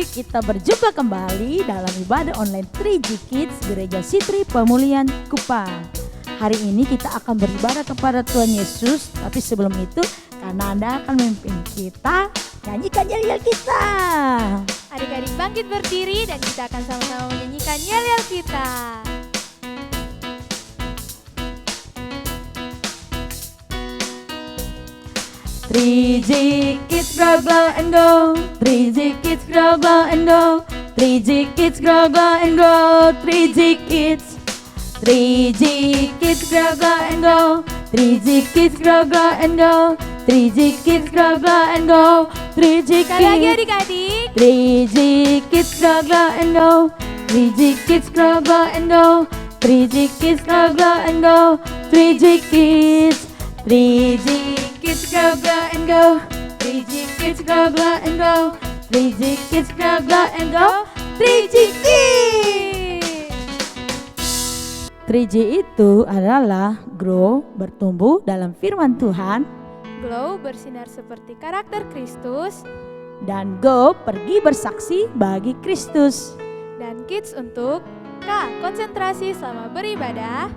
kita berjumpa kembali dalam ibadah online 3G Kids Gereja Sitri Pemulihan Kupang. Hari ini kita akan beribadah kepada Tuhan Yesus, tapi sebelum itu karena Anda akan memimpin kita, nyanyikan yel-yel kita. Adik-adik bangkit berdiri dan kita akan sama-sama menyanyikan yel-yel kita. Three G Kids grow, glow and go. 3G Kids grow, glow and go. 3G Kids grow, glow and go. 3G Kids. 3G Kids grow, glow and go. 3G Kids grow, glow and go. 3G Kids grow, glow and go. 3G Sekali lagi Kids. adik-adik. 3G Kids grow, glow and go. 3G Kids grow, glow and go. 3G Kids grow, glow and go. 3G Kids. 3G Kids grow, glow and go. 3G Kids grow, glow and go. 3G Kids grow, glow and go. 3G Kids. 3G itu adalah grow, bertumbuh dalam firman Tuhan, Glow bersinar seperti karakter Kristus, dan go pergi bersaksi bagi Kristus. dan Kids untuk K. Konsentrasi selama beribadah.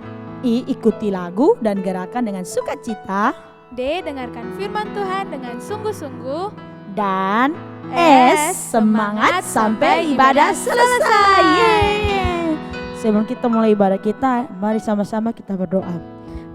I. Ikuti lagu dan gerakan dengan sukacita. D. Dengarkan firman Tuhan dengan sungguh-sungguh. Dan S. Semangat sampai ibadah selesai. Yeay. Sebelum kita mulai ibadah kita, mari sama-sama kita berdoa.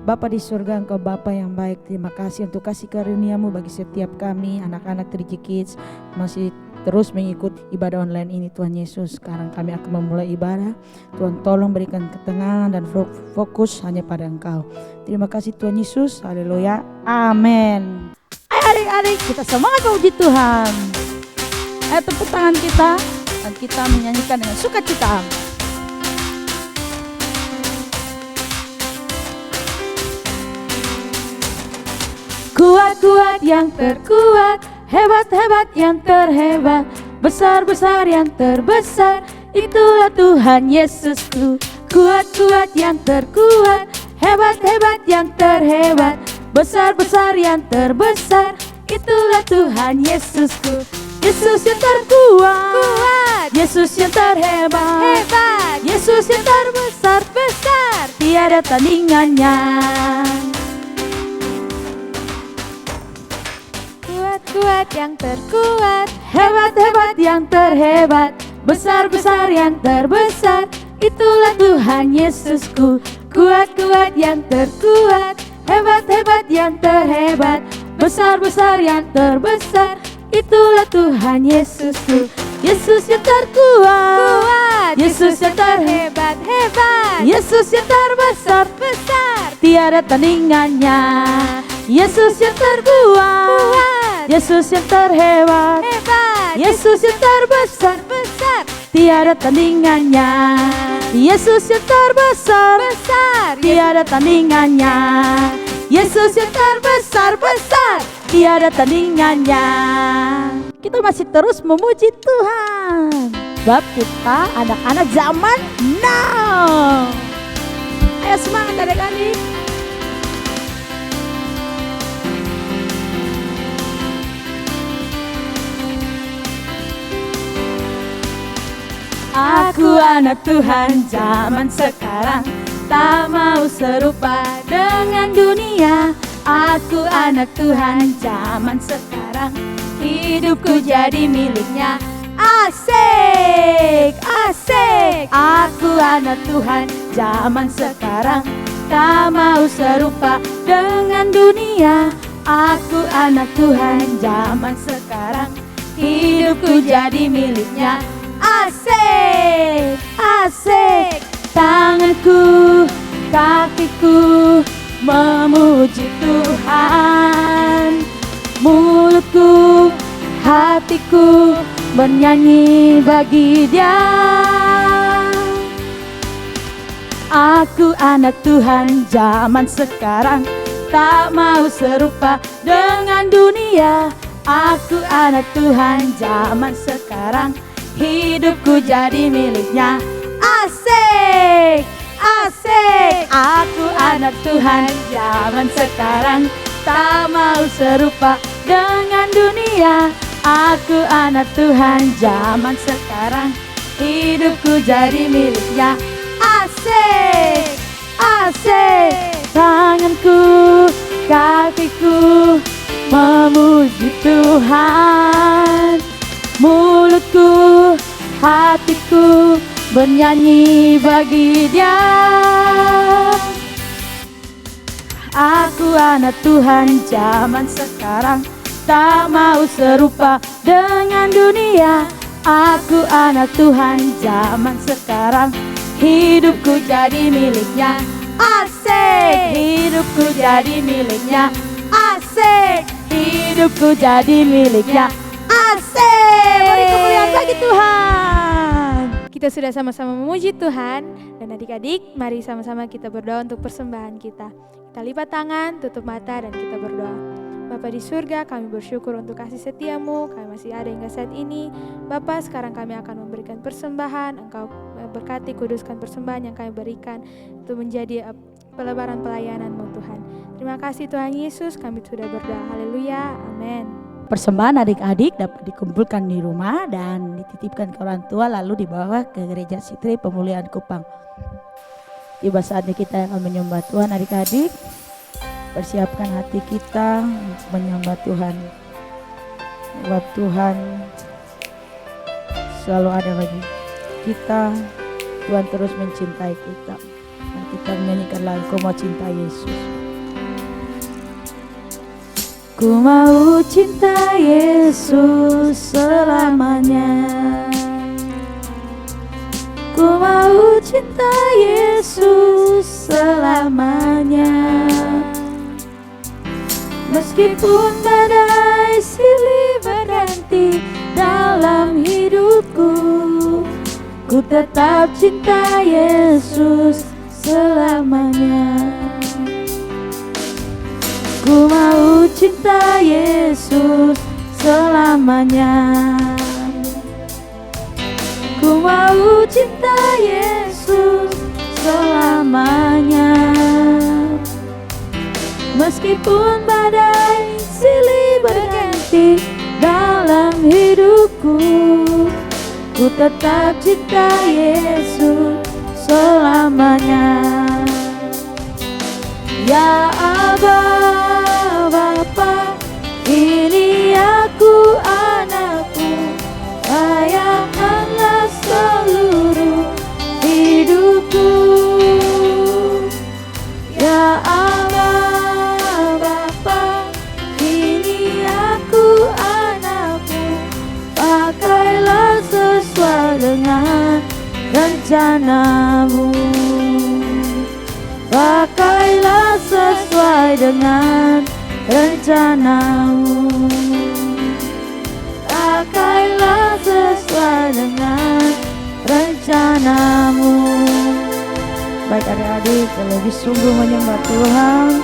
Bapa di surga, Engkau Bapa yang baik, terima kasih untuk kasih karunia-Mu bagi setiap kami, anak-anak 3G Kids, masih terus mengikuti ibadah online ini Tuhan Yesus. Sekarang kami akan memulai ibadah. Tuhan tolong berikan ketenangan dan fokus hanya pada Engkau. Terima kasih Tuhan Yesus, haleluya, amin. Ayo adik-adik, kita semangat memuji Tuhan. Ayo tepuk tangan kita dan kita menyanyikan dengan sukacita. Kuat-kuat yang terkuat, hebat-hebat yang terhebat, besar-besar yang terbesar, itulah Tuhan Yesusku. Kuat-kuat yang terkuat, hebat-hebat yang terhebat, besar-besar yang terbesar, itulah Tuhan Yesusku. Yesus yang terkuat, Kuat, Yesus yang terhebat, hebat, Yesus yang terbesar, besar. tiada tandingannya. Kuat-kuat yang terkuat, Hebat-hebat yang terhebat, besar-besar yang terbesar, itulah Tuhan Yesusku. Kuat-kuat yang terkuat, hebat-hebat yang terhebat, besar-besar yang terbesar, itulah Tuhan Yesusku. Yesus yang terkuat, kuat, Yesus yang terhebat, hebat, Yesus yang terbesar, besar. tiada tandingannya. Yesus yang terkuat, Kuat, Yesus yang terhebat, hebat, Yesus yang terbesar, besar, tiada tandingannya. Yesus yang terbesar, besar. tiada tandingannya. Yesus yang terbesar, besar, tiada tandingannya. Kita masih terus memuji Tuhan, sebab kita anak-anak zaman now. Ayo semangat adik-adik. Aku anak Tuhan zaman sekarang, tak mau serupa dengan dunia. Aku anak Tuhan zaman sekarang, hidupku jadi miliknya. Asik, asik. Aku anak Tuhan zaman sekarang, tak mau serupa dengan dunia. Aku anak Tuhan zaman sekarang, hidupku jadi miliknya. Asik, asik. Tanganku, kakiku memuji Tuhan. Mulutku, hatiku bernyanyi bagi Dia. Aku anak Tuhan zaman sekarang, tak mau serupa dengan dunia. Aku anak Tuhan zaman sekarang, hidupku jadi miliknya. Asik, asik. Aku anak Tuhan zaman sekarang, tak mau serupa dengan dunia. Aku anak Tuhan zaman sekarang, hidupku jadi miliknya. Asik, asik. Tanganku, kakiku memuji Tuhan. Mulutku, hatiku bernyanyi bagi Dia. Aku anak Tuhan zaman sekarang, tak mau serupa dengan dunia. Aku anak Tuhan zaman sekarang, hidupku jadi miliknya. Asik, hidupku jadi miliknya. Asik, hidupku jadi miliknya. Asik, mari kemuliaan bagi Tuhan. Kita sudah sama-sama memuji Tuhan. Dan adik-adik, mari sama-sama kita berdoa untuk persembahan kita. Kita lipat tangan, tutup mata, dan kita berdoa. Bapa di surga, kami bersyukur untuk kasih setiamu. Kami masih ada hingga saat ini. Bapa, sekarang kami akan memberikan persembahan. Engkau berkati, kuduskan persembahan yang kami berikan untuk menjadi pelebaran pelayananmu Tuhan. Terima kasih Tuhan Yesus, kami sudah berdoa. Haleluya, amin. Persembahan adik-adik dapat dikumpulkan di rumah dan dititipkan ke orang tua, lalu dibawa ke gereja Sitri Pemulihan Kupang. Tiba saatnya kita akan menyembah Tuhan adik-adik. Persiapkan hati kita untuk menyembah Tuhan. Sebab Tuhan selalu ada bagi kita. Tuhan terus mencintai kita. Dan kita menyanyikan lagu Ku Mau Cinta Yesus. Ku mau cinta Yesus selamanya. Ku mau cinta Yesus selamanya. Meskipun badai silih berganti dalam hidupku, ku tetap cinta Yesus selamanya. Ku mau cinta Yesus selamanya. Ku mau cinta Yesus selamanya. Meskipun badai silih berganti dalam hidupku, ku tetap cinta Yesus selamanya. Ya Aba, Bapa, ini aku anakmu, layakkanlah seluruh hidupku. Ya Aba, Bapa, ini aku anakmu, pakailah sesuai dengan rencanamu. Pakailah sesuai dengan rencanamu. Pakailah sesuai dengan rencanamu. Baik adik-adik, lebih sungguh menyembah Tuhan.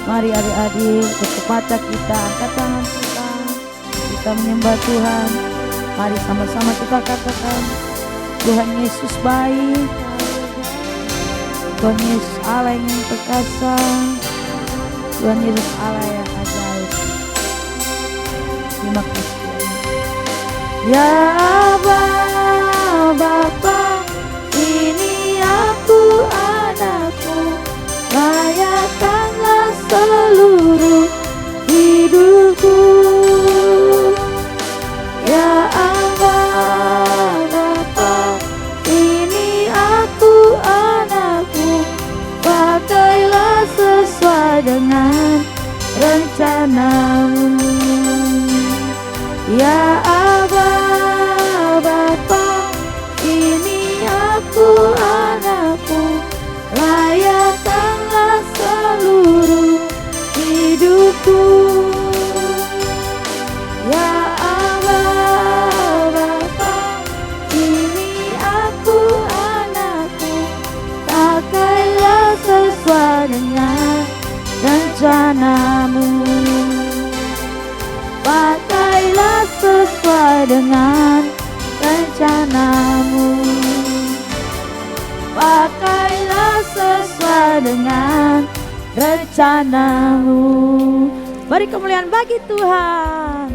Mari adik-adik, tutup mata kita, angkat tangan kita menyembah Tuhan. Mari sama-sama kita katakan, Tuhan Yesus baik, Tuhan Yesus Allah yang perkasa, Tuhan Yesus Allah yang ajaib. Terima kasih. Ya Aba, Bapa, ini aku anakmu, layakkanlah seluruh hidupku. Ya Aba, Bapa, ini aku anakmu, pakailah sesuai dengan rencanamu. Ya Aba, Bapa, ini aku anakmu, layakkanlah seluruh hidupku. Ya Aba, Bapa, ini aku anakmu, pakailah sesuai dengan rencanamu. Pakailah sesuai dengan rencanamu. Pakailah sesuai dengan rencanamu. Beri kemuliaan bagi Tuhan.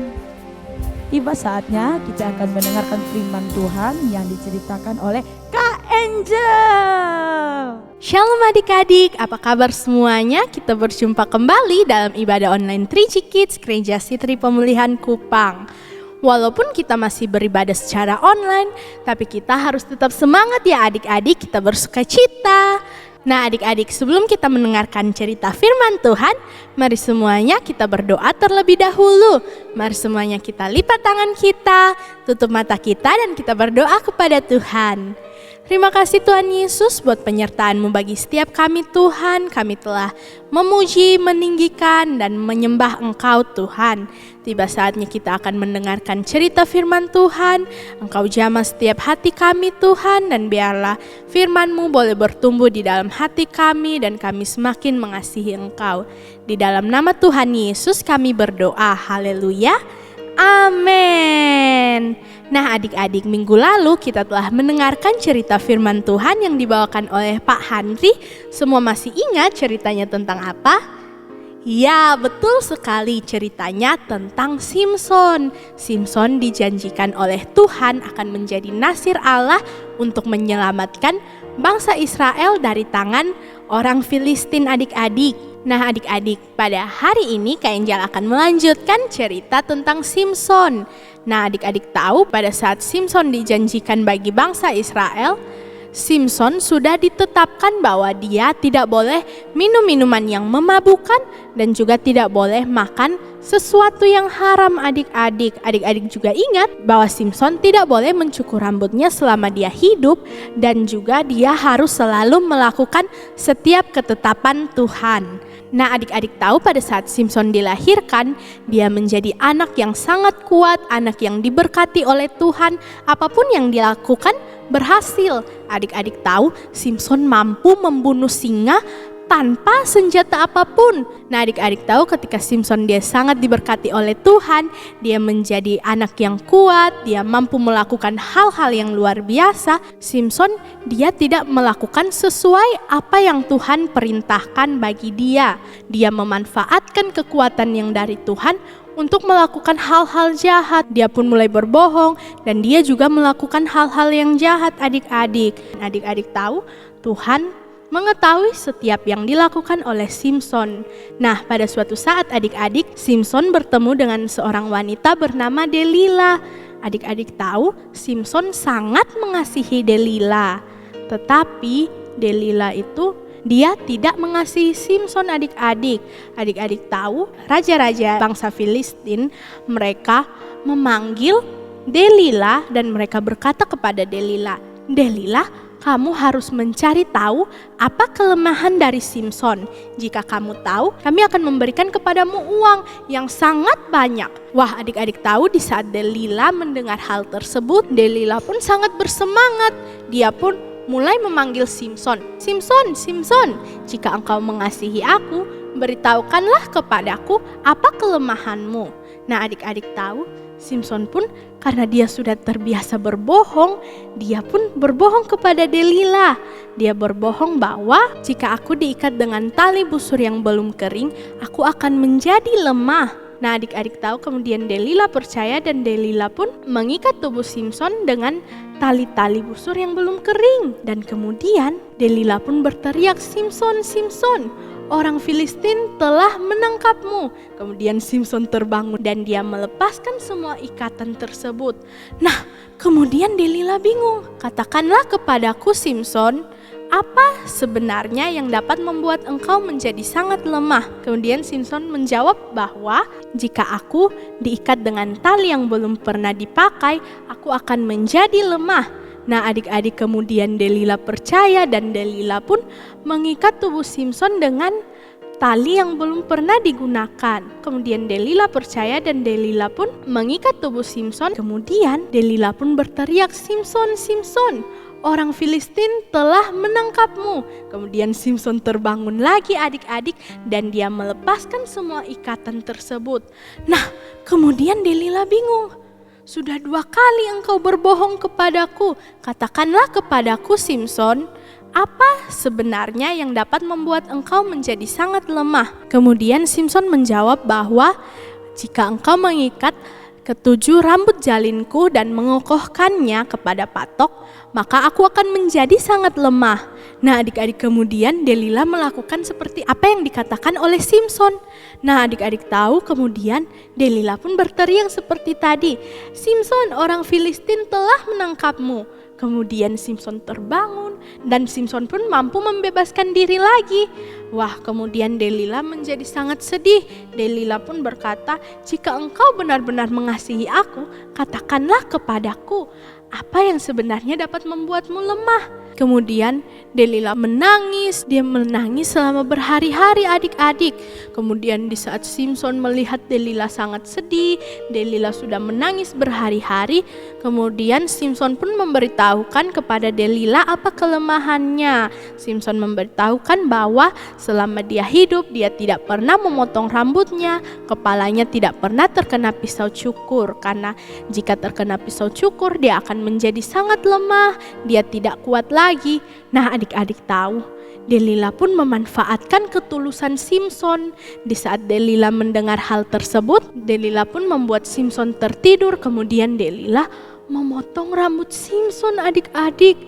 Tiba saatnya kita akan mendengarkan firman Tuhan yang diceritakan oleh Kak Angel. Shalom adik-adik, apa kabar semuanya? Kita berjumpa kembali dalam ibadah online 3G Kids Gereja Sitri Pemulihan Kupang. Walaupun kita masih beribadah secara online, tapi kita harus tetap semangat ya adik-adik, kita bersukacita. Nah adik-adik, sebelum kita mendengarkan cerita firman Tuhan, mari semuanya kita berdoa terlebih dahulu. Mari semuanya kita lipat tangan kita, tutup mata kita dan kita berdoa kepada Tuhan. Terima kasih Tuhan Yesus buat penyertaan-Mu bagi setiap kami Tuhan. Kami telah memuji, meninggikan, dan menyembah Engkau Tuhan. Tiba saatnya kita akan mendengarkan cerita firman Tuhan. Engkau jamah setiap hati kami Tuhan, dan biarlah firman-Mu boleh bertumbuh di dalam hati kami dan kami semakin mengasihi Engkau. Di dalam nama Tuhan Yesus kami berdoa, haleluya. Amin. Nah adik-adik, minggu lalu kita telah mendengarkan cerita firman Tuhan yang dibawakan oleh Pak Handri. Semua masih ingat ceritanya tentang apa? Ya, betul sekali, ceritanya tentang Simson. Simson dijanjikan oleh Tuhan akan menjadi nasir Allah untuk menyelamatkan bangsa Israel dari tangan orang Filistin adik-adik. Nah adik-adik, pada hari ini Kak Angel akan melanjutkan cerita tentang Simson. Nah adik-adik tahu pada saat Simson dijanjikan bagi bangsa Israel, Simson sudah ditetapkan bahwa dia tidak boleh minum minuman yang memabukkan dan juga tidak boleh makan sesuatu yang haram adik-adik. Adik-adik juga ingat bahwa Simson tidak boleh mencukur rambutnya selama dia hidup dan juga dia harus selalu melakukan setiap ketetapan Tuhan. Nah adik-adik tahu pada saat Simson dilahirkan, dia menjadi anak yang sangat kuat, anak yang diberkati oleh Tuhan. Apapun yang dilakukan berhasil. Adik-adik tahu Simson mampu membunuh singa tanpa senjata apapun. Nah adik-adik tahu ketika Simson dia sangat diberkati oleh Tuhan, dia menjadi anak yang kuat, dia mampu melakukan hal-hal yang luar biasa. Simson dia tidak melakukan sesuai apa yang Tuhan perintahkan bagi dia. Dia memanfaatkan kekuatan yang dari Tuhan untuk melakukan hal-hal jahat. Dia pun mulai berbohong dan dia juga melakukan hal-hal yang jahat adik-adik. Adik-adik tahu Tuhan mengetahui setiap yang dilakukan oleh Simson. Nah pada suatu saat adik-adik, Simson bertemu dengan seorang wanita bernama Delila. Adik-adik tahu Simson sangat mengasihi Delila. Tetapi Delila itu dia tidak mengasihi Simson adik-adik. Adik-adik tahu raja-raja bangsa Filistin mereka memanggil Delila dan mereka berkata kepada Delila, Delila, kamu harus mencari tahu apa kelemahan dari Simson. Jika kamu tahu, kami akan memberikan kepadamu uang yang sangat banyak. Wah adik-adik tahu di saat Delila mendengar hal tersebut, Delila pun sangat bersemangat. Dia pun mulai memanggil Simson. Simson, Simson, jika engkau mengasihi aku, beritahukanlah kepadaku apa kelemahanmu. Nah adik-adik tahu, Simson pun karena dia sudah terbiasa berbohong, dia pun berbohong kepada Delila. Dia berbohong bahwa jika aku diikat dengan tali busur yang belum kering, aku akan menjadi lemah. Nah adik-adik tahu kemudian Delila percaya dan Delila pun mengikat tubuh Simson dengan tali-tali busur yang belum kering. Dan kemudian Delila pun berteriak, Simson, Simson, orang Filistin telah menangkapmu. Kemudian Simson terbangun dan dia melepaskan semua ikatan tersebut. Nah kemudian Delila bingung. Katakanlah kepadaku Simson, apa sebenarnya yang dapat membuat engkau menjadi sangat lemah? Kemudian Simson menjawab bahwa jika aku diikat dengan tali yang belum pernah dipakai, aku akan menjadi lemah. Nah adik-adik kemudian Delila percaya dan Delila pun mengikat tubuh Simson dengan tali yang belum pernah digunakan. Kemudian Delila percaya dan Delila pun mengikat tubuh Simson. Kemudian Delila pun berteriak, Simson, Simson, orang Filistin telah menangkapmu. Kemudian Simson terbangun lagi adik-adik dan dia melepaskan semua ikatan tersebut. Nah kemudian Delila bingung. Sudah 2 kali engkau berbohong kepadaku. Katakanlah kepadaku Simson, apa sebenarnya yang dapat membuat engkau menjadi sangat lemah? Kemudian Simson menjawab bahwa jika engkau mengikat ketujuh rambut jalinku dan mengokohkannya kepada patok, maka aku akan menjadi sangat lemah. Nah adik-adik, kemudian Delila melakukan seperti apa yang dikatakan oleh Simson. Nah adik-adik tahu, kemudian Delila pun berteriak seperti tadi, "Simson, orang Filistin telah menangkapmu." Kemudian Simson terbangun dan Simson pun mampu membebaskan diri lagi. Wah, kemudian Delila menjadi sangat sedih. Delila pun berkata, "Jika engkau benar-benar mengasihi aku, katakanlah kepadaku, apa yang sebenarnya dapat membuatmu lemah?" Kemudian Delila menangis, dia menangis selama berhari-hari adik-adik. Kemudian di saat Simson melihat Delila sangat sedih, Delila sudah menangis berhari-hari, kemudian Simson pun memberitahukan kepada Delila apa kelemahannya. Simson memberitahukan bahwa selama dia hidup, dia tidak pernah memotong rambutnya, kepalanya tidak pernah terkena pisau cukur, karena jika terkena pisau cukur dia akan menjadi sangat lemah, dia tidak kuat lagi. Nah adik-adik tahu, Delila pun memanfaatkan ketulusan Simson. Di saat Delila mendengar hal tersebut, Delila pun membuat Simson tertidur, kemudian Delila memotong rambut Simson adik-adik.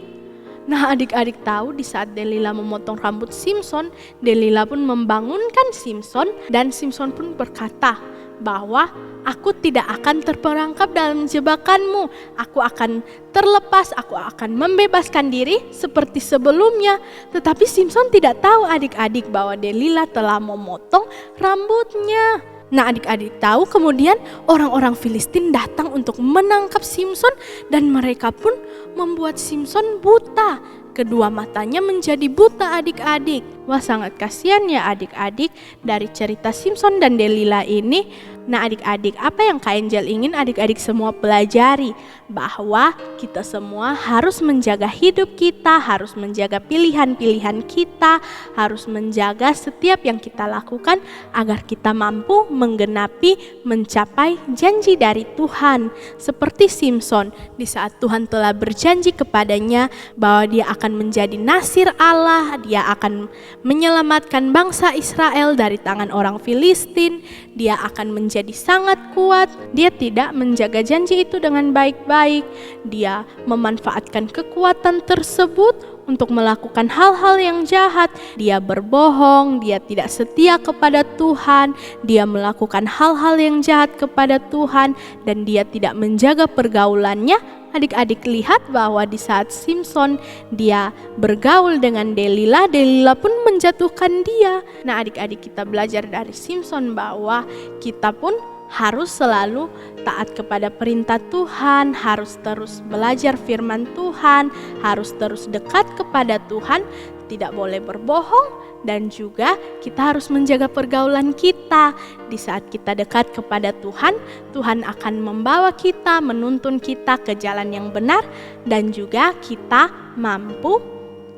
Nah adik-adik tahu, di saat Delila memotong rambut Simson, Delila pun membangunkan Simson dan Simson pun berkata bahwa aku tidak akan terperangkap dalam jebakanmu, aku akan terlepas, aku akan membebaskan diri seperti sebelumnya. Tetapi Simson tidak tahu adik-adik bahwa Delila telah memotong rambutnya. Nah adik-adik tahu, kemudian orang-orang Filistin datang untuk menangkap Simson dan mereka pun membuat Simson buta. Kedua matanya menjadi buta adik-adik. Wah, sangat kasihan ya adik-adik dari cerita Simson dan Delila ini. Nah adik-adik, apa yang Kak Angel ingin adik-adik semua pelajari? Bahwa kita semua harus menjaga hidup kita, harus menjaga pilihan-pilihan kita, harus menjaga setiap yang kita lakukan agar kita mampu menggenapi, mencapai janji dari Tuhan. Seperti Simson, di saat Tuhan telah berjanji kepadanya bahwa dia akan menjadi nasir Allah, dia akan menyelamatkan bangsa Israel dari tangan orang Filistin, dia akan menjadi sangat kuat. Dia tidak menjaga janji itu dengan baik-baik. Dia memanfaatkan kekuatan tersebut untuk melakukan hal-hal yang jahat. Dia berbohong, dia tidak setia kepada Tuhan, dia melakukan hal-hal yang jahat kepada Tuhan, dan dia tidak menjaga pergaulannya. Adik-adik lihat bahwa di saat Simson dia bergaul dengan Delila, Delila pun menjatuhkan dia. Nah adik-adik, kita belajar dari Simson bahwa kita pun harus selalu taat kepada perintah Tuhan, harus terus belajar firman Tuhan, harus terus dekat kepada Tuhan, tidak boleh berbohong, dan juga kita harus menjaga pergaulan kita. Di saat kita dekat kepada Tuhan, Tuhan akan membawa kita, menuntun kita ke jalan yang benar, dan juga kita mampu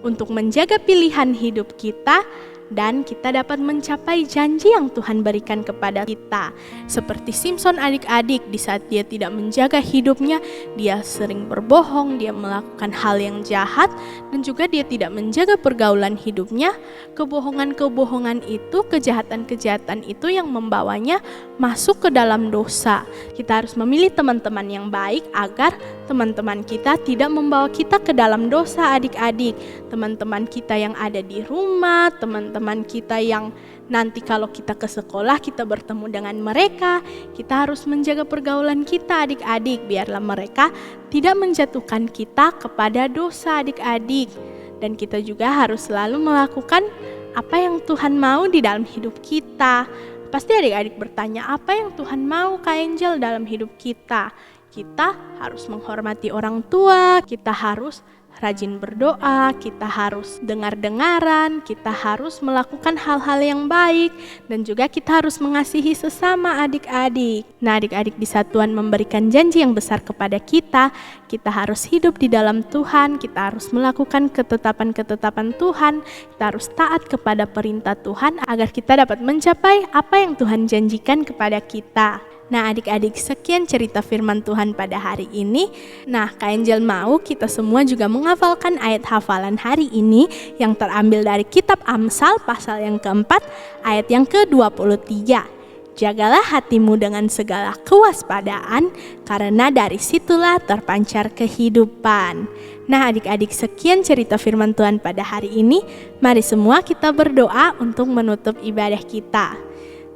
untuk menjaga pilihan hidup kita, dan kita dapat mencapai janji yang Tuhan berikan kepada kita. Seperti Simson adik-adik, di saat dia tidak menjaga hidupnya, dia sering berbohong, dia melakukan hal yang jahat, dan juga dia tidak menjaga pergaulan hidupnya. Kebohongan-kebohongan itu, kejahatan-kejahatan itu yang membawanya masuk ke dalam dosa. Kita harus memilih teman-teman yang baik agar teman-teman kita tidak membawa kita ke dalam dosa adik-adik. Teman-teman kita yang ada di rumah, teman-teman kita yang nanti kalau kita ke sekolah kita bertemu dengan mereka, kita harus menjaga pergaulan kita adik-adik, biarlah mereka tidak menjatuhkan kita kepada dosa adik-adik. Dan kita juga harus selalu melakukan apa yang Tuhan mau di dalam hidup kita. Pasti adik-adik bertanya, apa yang Tuhan mau Kak Angel dalam hidup kita? Kita harus menghormati orang tua, kita harus rajin berdoa, kita harus dengar-dengaran, kita harus melakukan hal-hal yang baik, dan juga kita harus mengasihi sesama adik-adik. Nah adik-adik, di saat Tuhan memberikan janji yang besar kepada kita harus hidup di dalam Tuhan, kita harus melakukan ketetapan-ketetapan Tuhan, kita harus taat kepada perintah Tuhan agar kita dapat mencapai apa yang Tuhan janjikan kepada kita. Nah adik-adik, sekian cerita firman Tuhan pada hari ini. Nah Kak Angel mau kita semua juga menghafalkan ayat hafalan hari ini yang terambil dari kitab Amsal pasal yang keempat ayat yang ke-23. Jagalah hatimu dengan segala kewaspadaan, karena dari situlah terpancar kehidupan. Nah adik-adik, sekian cerita firman Tuhan pada hari ini. Mari semua kita berdoa untuk menutup ibadah kita.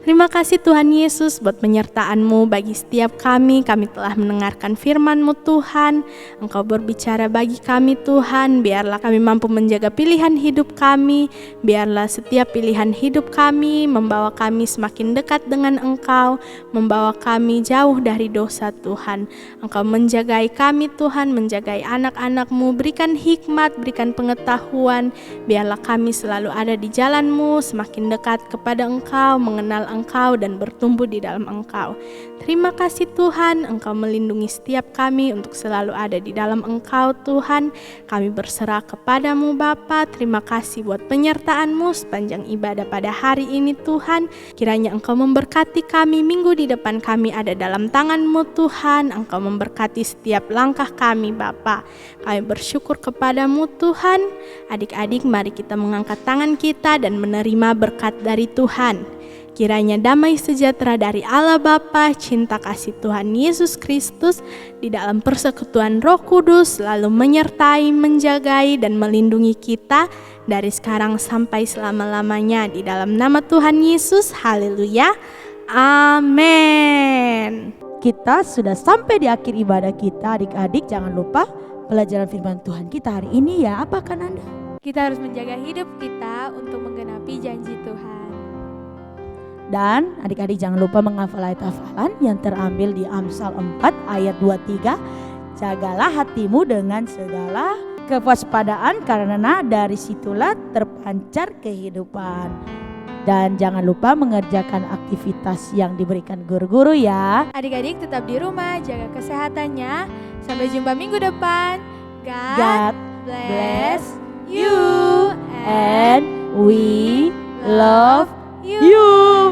Terima kasih Tuhan Yesus buat penyertaan-Mu bagi setiap kami. Kami telah mendengarkan firman-Mu Tuhan. Engkau berbicara bagi kami Tuhan. Biarlah kami mampu menjaga pilihan hidup kami. Biarlah setiap pilihan hidup kami membawa kami semakin dekat dengan Engkau. Membawa kami jauh dari dosa Tuhan. Engkau menjagai kami Tuhan, menjagai anak-anak-Mu. Berikan hikmat, berikan pengetahuan. Biarlah kami selalu ada di jalan-Mu, semakin dekat kepada Engkau, mengenal Engkau dan bertumbuh di dalam Engkau. Terima kasih Tuhan, Engkau melindungi setiap kami untuk selalu ada di dalam Engkau Tuhan. Kami berserah kepadamu Bapa. Terima kasih buat penyertaan-Mu sepanjang ibadah pada hari ini Tuhan. Kiranya Engkau memberkati kami, minggu di depan kami ada dalam tangan-Mu Tuhan. Engkau memberkati setiap langkah kami Bapa. Kami bersyukur kepadamu Tuhan. Adik-adik, mari kita mengangkat tangan kita dan menerima berkat dari Tuhan. Kiranya damai sejahtera dari Allah Bapa, cinta kasih Tuhan Yesus Kristus di dalam persekutuan Roh Kudus selalu menyertai, menjagai dan melindungi kita dari sekarang sampai selama-lamanya. Di dalam nama Tuhan Yesus, haleluya, amin. Kita sudah sampai di akhir ibadah kita. Adik-adik, jangan lupa pelajaran firman Tuhan kita hari ini ya. Apa kan Anda? Kita harus menjaga hidup kita untuk menggenapi janji Tuhan. Dan adik-adik jangan lupa menghafal ayat hafalan yang terambil di Amsal 4 ayat 23. Jagalah hatimu dengan segala kewaspadaan, karena dari situlah terpancar kehidupan. Dan jangan lupa mengerjakan aktivitas yang diberikan guru-guru ya. Adik-adik tetap di rumah, jaga kesehatannya. Sampai jumpa minggu depan. God bless you and we love you.